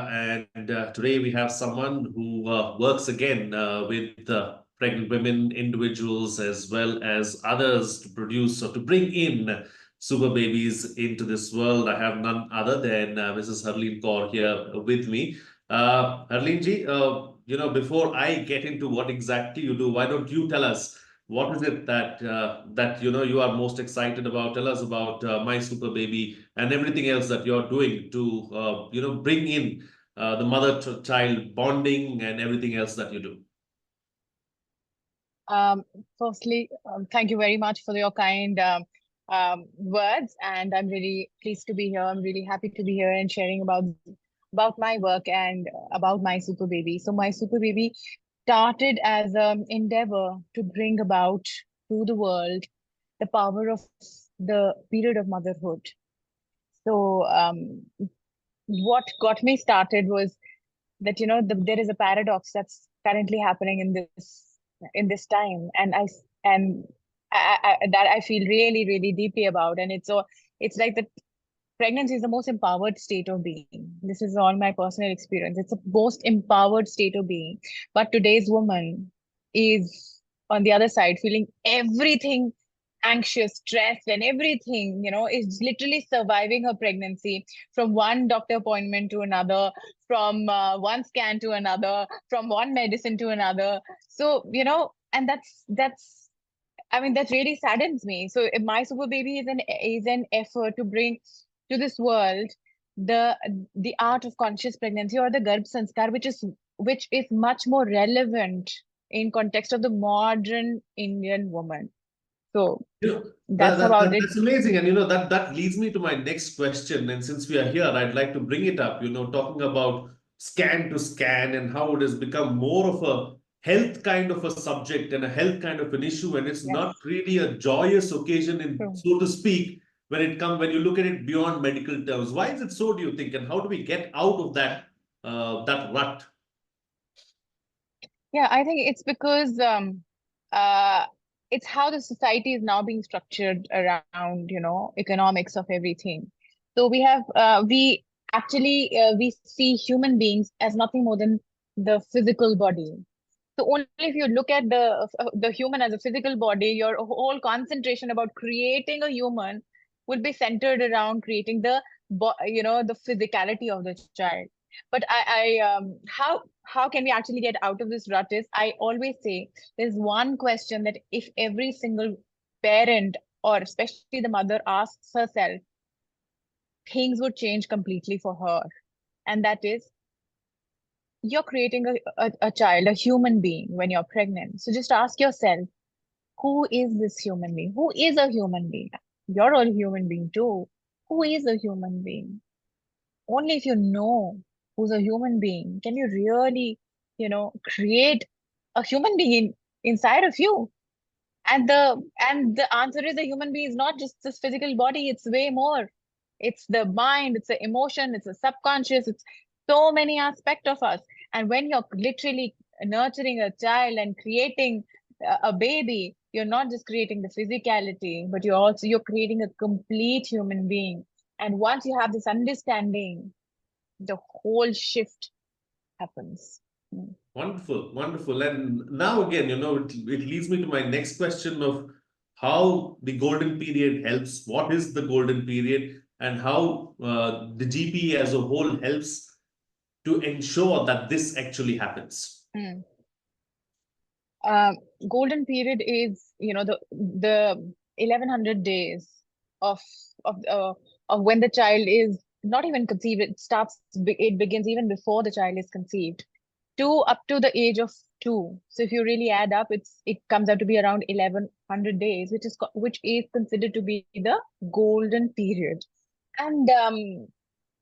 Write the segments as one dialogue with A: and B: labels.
A: and today we have someone who works again with pregnant women, individuals, as well as others to produce or to bring in super babies into this world. I have none other than Mrs. Haarleen Kaur here with me. Haarleen ji, before I get into what exactly you do, why don't you tell us what is it that you are most excited about? Tell us about My Super Baby and everything else that you're doing to bring in the mother-child bonding and everything else that you do.
B: Um, Firstly, thank you very much for your kind words, and I'm really pleased to be here. I'm really happy to be here and sharing about my work and about My Super Baby. So My Super Baby started as an endeavor to bring about to the world the power of the period of motherhood. So what got me started was that there is a paradox that's currently happening in this time, and that I feel really really deeply about, and it's like that pregnancy is the most empowered state of being. This is all my personal experience. It's the most empowered state of being, but today's woman is on the other side feeling everything anxious, stressed, and everything, is literally surviving her pregnancy from one doctor appointment to another, from one scan to another, from one medicine to another. So, and that's I mean, that really saddens me. So My Super Baby is an effort to bring to this world the the art of conscious pregnancy, or the Garbh Sanskar, which is much more relevant in context of the modern Indian woman. So
A: You know,
B: that's about it.
A: that's amazing. And that leads me to my next question. And since we are here, I'd like to bring it up, talking about scan to scan and how it has become more of a health kind of a subject and a health kind of an issue. And it's
B: Yes,
A: not really a joyous occasion,
B: true.
A: so to speak, when you look at it beyond medical terms. Why is it so, do you think? And how do we get out of that rut?
B: Yeah, I think it's because uh, it's how the society is now being structured around, economics of everything. So we actually we see human beings as nothing more than the physical body. So only if you look at the human as a physical body, your whole concentration about creating a human will be centered around creating the physicality of the child. But how can we actually get out of this rut? Is I always say there's one question that if every single parent, or especially the mother, asks herself, things would change completely for her, and that is, you're creating a child, a human being, when you're pregnant. So just ask yourself, who is this human being? Who is a human being? You're a human being too. Who is a human being? Only if you know who's a human being can you really, create a human being inside of you. And the answer is, a human being is not just this physical body, it's way more. It's the mind, it's the emotion, it's the subconscious, it's so many aspects of us. And when you're literally nurturing a child and creating a baby, you're not just creating the physicality, but you're creating a complete human being. And once you have this understanding, the whole shift happens. Mm.
A: Wonderful, wonderful. And now again, it leads me to my next question of how the golden period helps. What is the golden period, and how the GP as a whole helps to ensure that this actually happens?
B: Mm. Um, Golden period is, the 1100 days of of uh, of when the child is not even conceived. It begins even before the child is conceived, to up to the age of 2. So if you really add up, it comes out to be around 1100 days, which is considered to be the golden period. And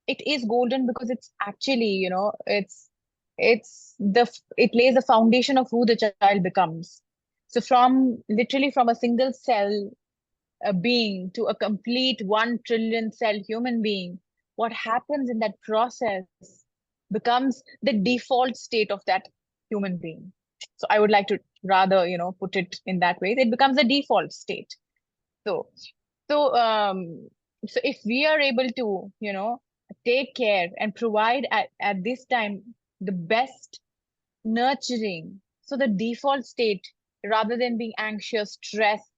B: it is golden because it's actually, it lays the foundation of who the child becomes. So from literally from a single cell being to a complete 1 trillion cell human being, what happens in that process becomes the default state of that human being. So I would like to rather, put it in that way. It becomes the default state. So so um so if we are able to, take care and provide at this time the best nurturing. So the default state, rather than being anxious, stressed,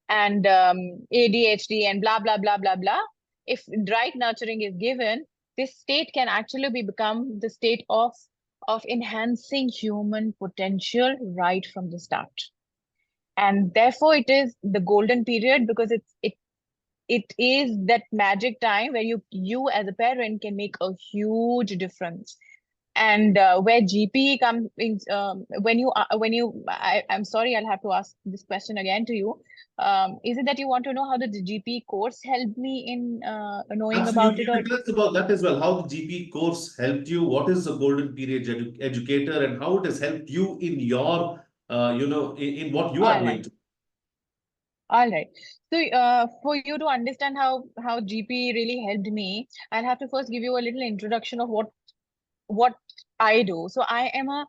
B: and ADHD and blah blah blah blah blah, if right nurturing is given, this state can actually become the state of enhancing human potential right from the start. And therefore, it is the golden period because it is that magic time where you as a parent can make a huge difference. And where GP comes in, I'm sorry, I'll have to ask this question again to you. Is it that you want to know how the GP course helped me in knowing about
A: Absolutely.
B: it,
A: You
B: or
A: can tell us about that as well. How the GP course helped you? What is the Golden Period Educator, and how it has helped you in your, in what you are
B: all
A: doing?
B: right, all right. So for you to understand how GP really helped me, I'll have to first give you a little introduction of what I do. So I'm a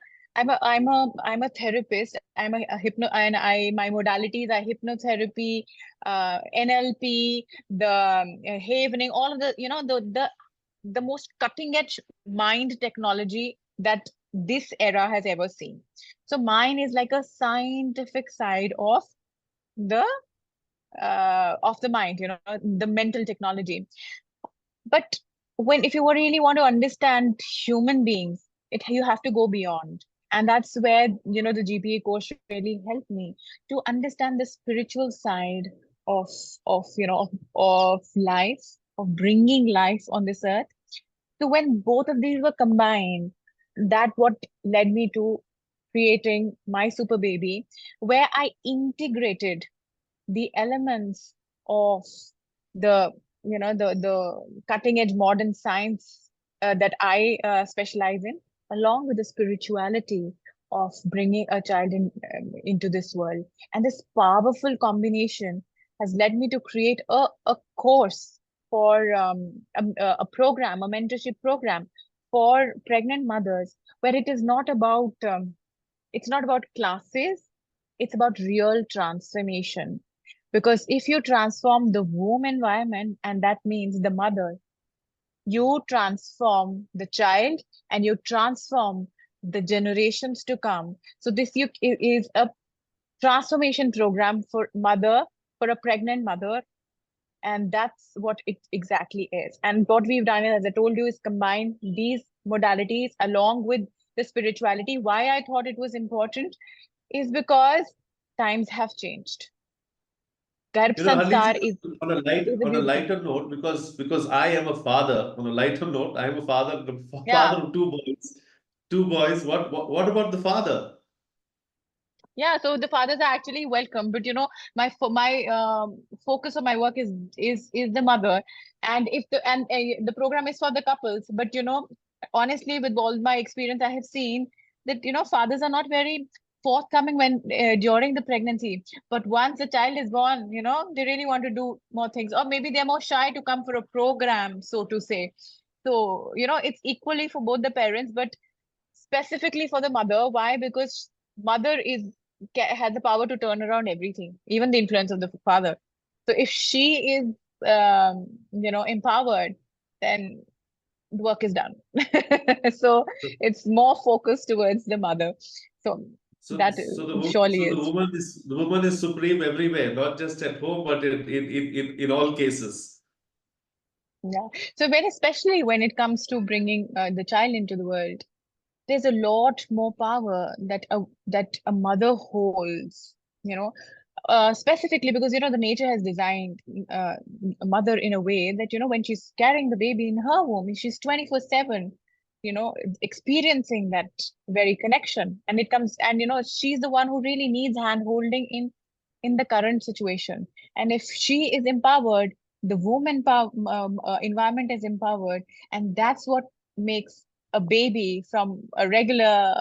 B: therapist. I'm a hypno, and I my modalities are hypnotherapy, NLP, the havening, all of the the most cutting edge mind technology that this era has ever seen. So mine is like a scientific side the of the mind, the mental technology. But when if you really want to understand human beings, you have to go beyond. And that's where, the GPA course really helped me to understand the spiritual side of of life, of bringing life on this earth. So when both of these were combined, that what led me to creating my super baby, where I integrated the elements of the the cutting edge modern science that I specialize in, along with the spirituality of bringing a child into this world. And this powerful combination has led me to create a course for a program, a mentorship program for pregnant mothers, where it is not about it's not about classes, it's about real transformation. Because if you transform the womb environment, and that means the mother, you transform the child and you transform the generations to come. So is a transformation program for for a pregnant mother, and that's what it exactly is. And what we've done, as I told you, is combine these modalities along with the spirituality. Why I thought it was important is because times have changed. Garb
A: Harleen,
B: sanskar is a
A: on a
B: big thing.
A: lighter note, because I am a father. On a lighter note, I am a father, the
B: Yeah.
A: father of two boys. Two boys. What about the father?
B: Yeah, so the fathers are actually welcome, but my focus of my work is the mother. And if the program is for the couples, but honestly, with all my experience, I have seen that fathers are not very forthcoming when during the pregnancy, but once the child is born, they really want to do more things, or maybe they're more shy to come for a program, so to say. So it's equally for both the parents, but specifically for the mother. Why? Because mother has the power to turn around everything, even the influence of the father. So if she is empowered, then the work is done. So it's more focused towards the mother. So
A: So,
B: that
A: so
B: is
A: the woman,
B: surely
A: so
B: is.
A: the woman is supreme everywhere, not just at home, but in all cases.
B: Yeah. So especially when it comes to bringing the child into the world, there's a lot more power that a mother holds, you know specifically because the nature has designed uh, a mother in a way that when she's carrying the baby in her womb, she's 24/7, experiencing that very connection. And it comes, and she's the one who really needs hand holding in the current situation. And if she is empowered, the woman environment is empowered, and that's what makes a baby from a regular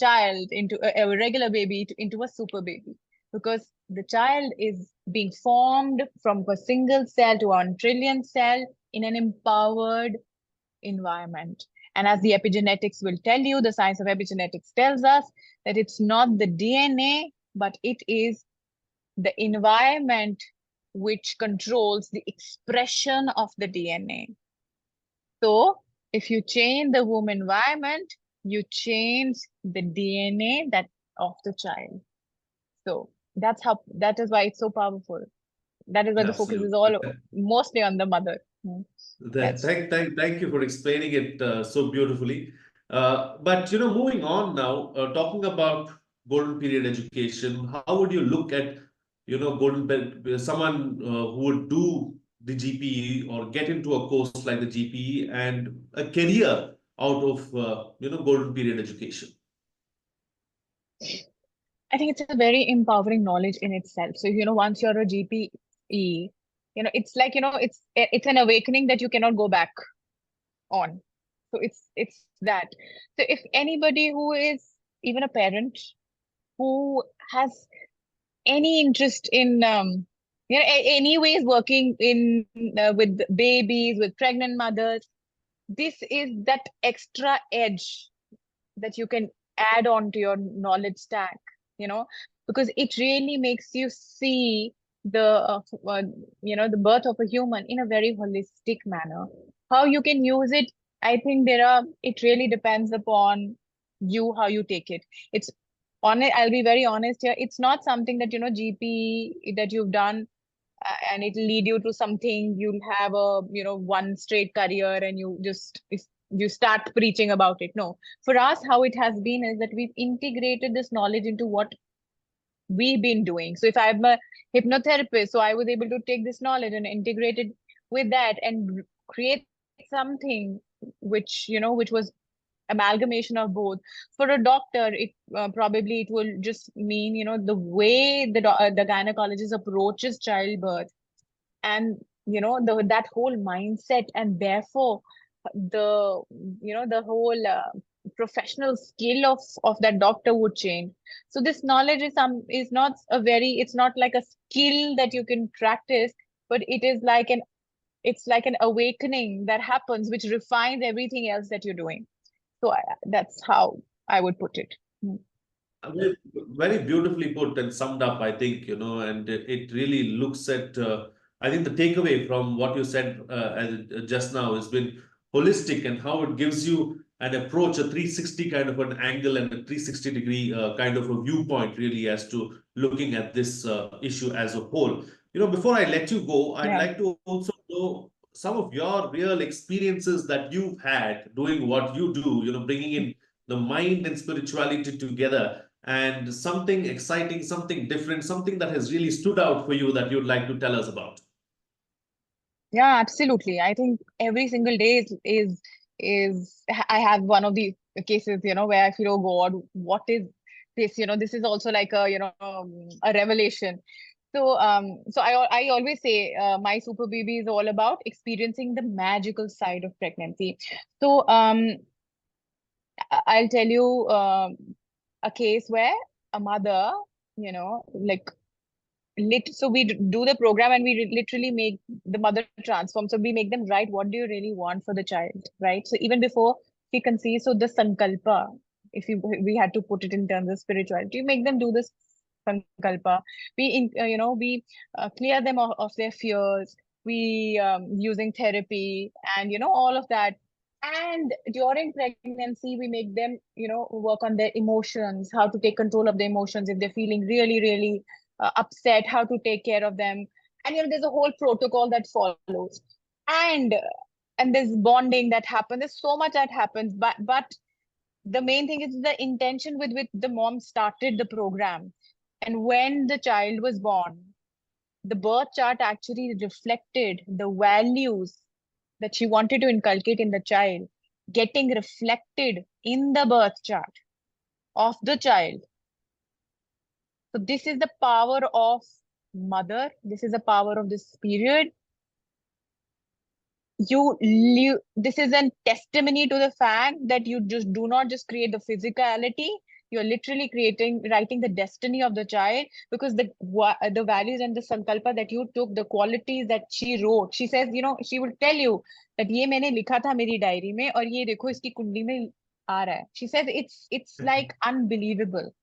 B: child into a regular baby into a super baby, because the child is being formed from a single cell to 1 trillion cell in an empowered environment. And as the epigenetics will tell you, the science of epigenetics tells us that it's not the DNA, but it is the environment which controls the expression of the DNA. So if you change the womb environment, you change the DNA that of the child. So that is why it's so powerful. That is why the focus is
A: Absolutely.
B: all mostly on the mother. Yes.
A: Thank you for explaining it so beautifully. But moving on now, talking about golden period education, how would you look at, someone who would do the GPE or get into a course like the GPE and a career out of, golden period education?
B: I think it's a very empowering knowledge in itself. So, once you're a GPE, it's like, it's an awakening that you cannot go back on. So it's that. So if anybody who is even a parent who has any interest in anyways working in with babies, with pregnant mothers, this is that extra edge that you can add on to your knowledge stack, because it really makes you see the the birth of a human in a very holistic manner. How you can use it, I think it really depends upon you, how you take it. It's on it, I'll be very honest here. It's not something that, GP that you've done and it'll lead you to something. You'll have a, one straight career and you start preaching about it. No, for us, how it has been is that we've integrated this knowledge into what we've been doing. So if I'm a hypnotherapist, so I was able to take this knowledge and integrate it with that and create something which was amalgamation of both. For a doctor, it probably it will just mean, the way the gynecologist approaches childbirth, and that whole mindset, and therefore the the whole professional skill of that doctor would change. So this knowledge is not it's not like a skill that you can practice, but it's like an awakening that happens, which refines everything else that you're doing. So that's how I would put it. Mm.
A: Very, very beautifully put and summed up, I think, and it really looks at, I think the takeaway from what you said just now has been holistic and how it gives you an approach, a 360 kind of an angle and a 360-degree kind of a viewpoint, really, as to looking at this issue as a whole. Before I let you go, I'd
B: Yeah.
A: like to also know some of your real experiences that you've had doing what you do, bringing in the mind and spirituality together, and something exciting, something different, something that has really stood out for you that you'd like to tell us about.
B: Yeah, absolutely. I think every single day is I have one of these cases, where I feel, oh God, what is this? This is also like a, a revelation. So I always say my Super Baby is all about experiencing the magical side of pregnancy. So I'll tell you a case where a mother, like so we do the program and we literally make the mother transform. So we make them write, what do you really want for the child, right? So even before she conceives, so the sankalpa, if we had to put it in terms of spirituality, you make them do this sankalpa. We clear them of their fears. We using therapy and all of that. And during pregnancy, we make them work on their emotions, how to take control of the emotions if they're feeling really, really upset, how to take care of them. And there's a whole protocol that follows. And there's bonding that happens. There's so much that happens. But the main thing is the intention with which the mom started the program. And when the child was born, the birth chart actually reflected the values that she wanted to inculcate in the child, getting reflected in the birth chart of the child. So this is the power of mother. This is the power of this period. This is a testimony to the fact that you just do not just create the physicality. You're literally writing the destiny of the child, because the values and the sankalpa that you took, the qualities that she wrote. She says, she will tell you that ये मैंने लिखा था मेरी diary में और ये देखो इसकी कुंडली में आ रहा है. She says it's like unbelievable.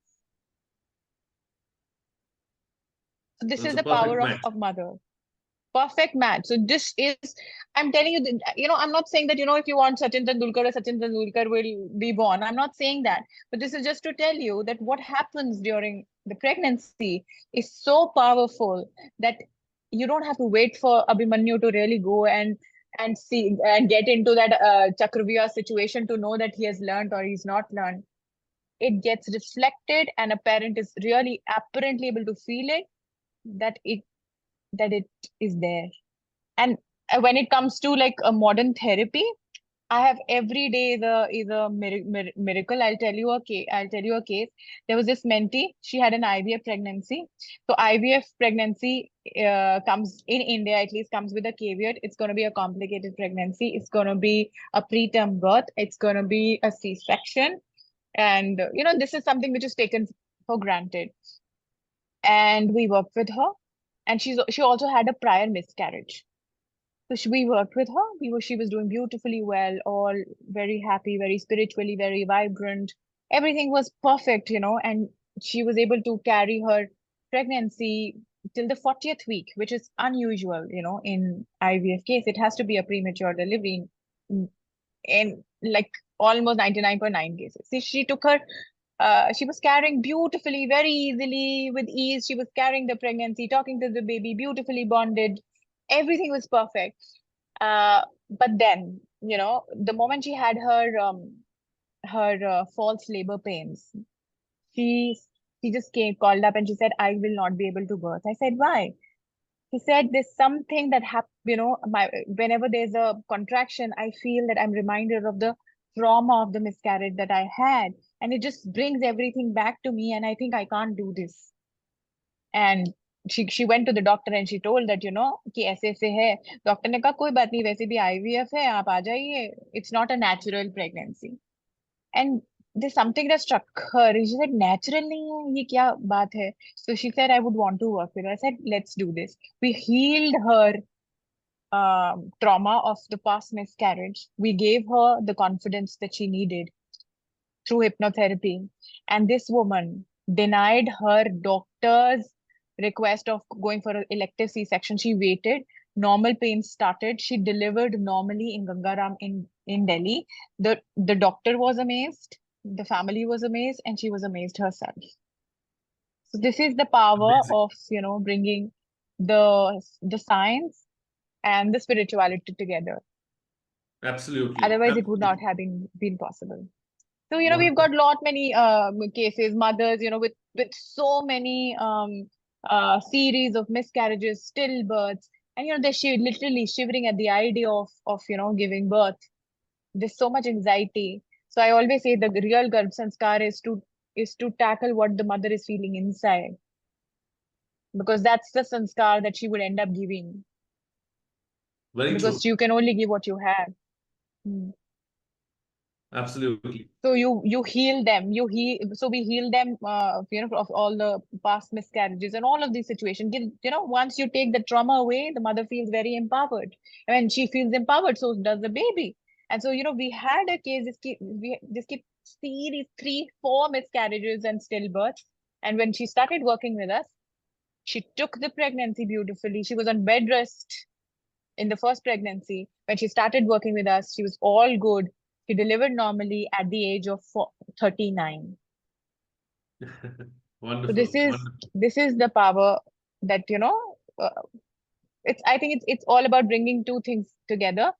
B: So this
A: That's
B: is
A: a
B: the
A: perfect
B: power
A: match.
B: of mother. Perfect match. So this is, I'm telling you, I'm not saying that, if you want Sachin Tendulkar will be born. I'm not saying that. But this is just to tell you that what happens during the pregnancy is so powerful that you don't have to wait for Abhimanyu to really go and see and get into that Chakravyuha situation to know that he has learned or he's not learned. It gets reflected, and a parent is really apparently able to feel it, that it is there. And when it comes to like a modern therapy, I have every day is a miracle. I'll tell you a case. There was this mentee. She had an IVF pregnancy. So IVF pregnancy comes in India, at least comes with a caveat. It's going to be a complicated pregnancy. It's going to be a preterm birth. It's going to be a C-section. And this is something which is taken for granted. And we worked with her, and she also had a prior miscarriage. So we worked with her. She was doing beautifully well, all very happy, very spiritually, very vibrant. Everything was perfect, and she was able to carry her pregnancy till the 40th week, which is unusual, in IVF case. It has to be a premature delivery in like almost 99.9 cases. See, she took her, she was carrying beautifully, very easily, with ease. She was carrying the pregnancy, talking to the baby, beautifully bonded. Everything was perfect. But then, the moment she had her false labor pains, she she just called up and she said, "I will not be able to birth." I said, "Why?" He said, "There's something that happens, whenever there's a contraction, I feel that I'm reminded of the trauma of the miscarriage that I had, and it just brings everything back to me, and I think I can't do this." And she went to the doctor and she told that, कि ऐसे ऐसे है. Doctor ने कहा कोई बात नहीं, वैसे भी IVF है, आप आ जाइए. It's not a natural pregnancy. And there's something that struck her. She said, natural नहीं है, ये क्या बात है? So she said, I would want to work with her. I said, let's do this. We healed her trauma of the past miscarriage. We gave her the confidence that she needed through hypnotherapy. And this woman denied her doctor's request of going for an elective C-section. She waited. Normal pain started. She delivered normally in Gangaram in Delhi. The doctor was amazed. The family was amazed, and she was amazed herself. So this is the power
A: Amazing.
B: of, bringing the science and the spirituality together.
A: Absolutely.
B: Otherwise, it would not
A: Absolutely.
B: have been possible. So, we've got
A: 100%.
B: many cases, mothers, with so many series of miscarriages, stillbirths, and they're literally shivering at the idea of giving birth. There's so much anxiety. So I always say the real Garbh Sanskar is to tackle what the mother is feeling inside, because that's the sanskar that she would end up giving,
A: Very
B: because
A: true.
B: you can only give what you have. Hmm.
A: Absolutely.
B: So you heal them. So we heal them, of all the past miscarriages and all of these situations. Once you take the trauma away, the mother feels very empowered. And when she feels empowered, so does the baby. And so, we had a case, this keep series 3, 4 miscarriages and stillbirths. And when she started working with us, she took the pregnancy beautifully. She was on bed rest in the first pregnancy. When she started working with us, she was all good. She delivered normally at the age of 39. So this
A: Wonderful.
B: is
A: Wonderful.
B: this is the power that, I think it's all about bringing two things together: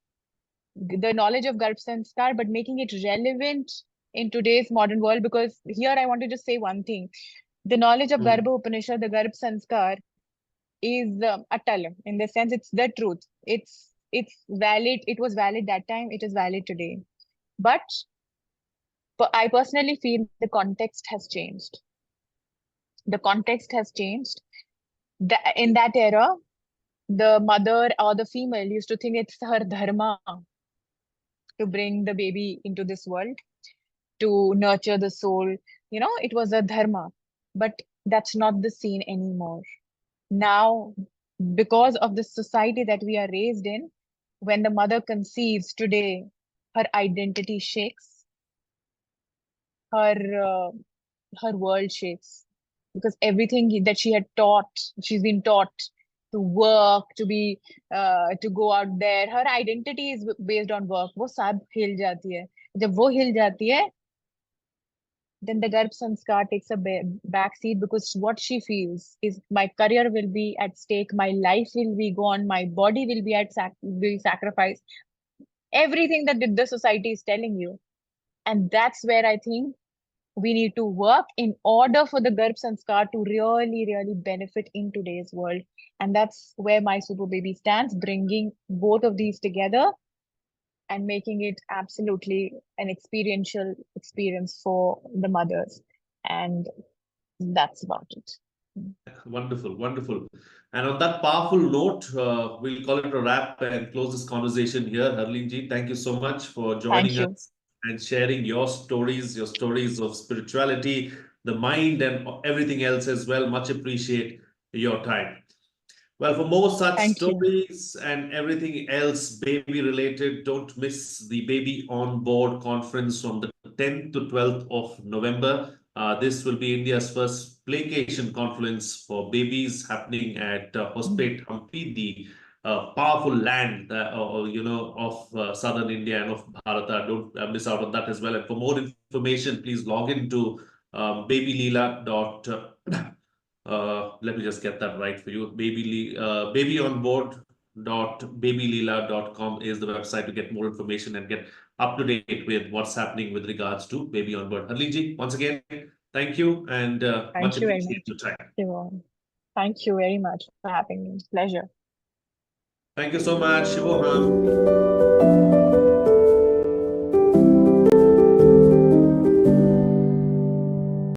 B: the knowledge of Garbh Sanskar, but making it relevant in today's modern world. Because here I want to just say one thing: the knowledge of
A: Mm.
B: Garbha Upanishad, the Garbh Sanskar, is atal. In the sense, it's the truth. It's valid. It was valid that time. It is valid today. But I personally feel the context has changed. The context has changed. In that era, the mother or the female used to think it's her dharma to bring the baby into this world, to nurture the soul. It was a dharma. But that's not the scene anymore. Now, because of the society that we are raised in, when the mother conceives today, her identity shakes, her uh, her world shakes, because everything that she's been taught, to work, to go out there. Her identity is based on work. वो सब हिल जाती है. जब वो हिल जाती है, then the Garb Sanskar takes a back seat, because what she feels is my career will be at stake, my life will be gone, my body will be will sacrificed. Everything that the society is telling you. And that's where I think we need to work in order for the Garb Sanskar to really, really benefit in today's world. And that's where my Super Baby stands, bringing both of these together and making it absolutely an experiential experience for the mothers. And that's about it.
A: Wonderful, wonderful. And on that powerful note, we'll call it a wrap and close this conversation here. Haarleen ji, thank you so much for joining
B: Thank you.
A: us and sharing your stories of spirituality, the mind, and everything else as well. Much appreciate your time. Well, for more such
B: Thank you.
A: stories and everything else baby related, don't miss the Baby on Board conference from the 10th to 12th of November. This will be India's first playcation conference for babies happening at Hospet Hampi, the powerful land, of southern India and of Bharata. Don't miss out on that as well. And for more information, please log into babyleela. Let me just get that right for you. Babyonboard.babyleela.com is the website to get more information and get up to date with what's happening with regards to Baby on Board. Haarleen ji, once again, thank you and much
B: Thank you very
A: appreciate
B: much.
A: your time.
B: Thank you very much for having me. Pleasure.
A: Thank you so much. Shivoham.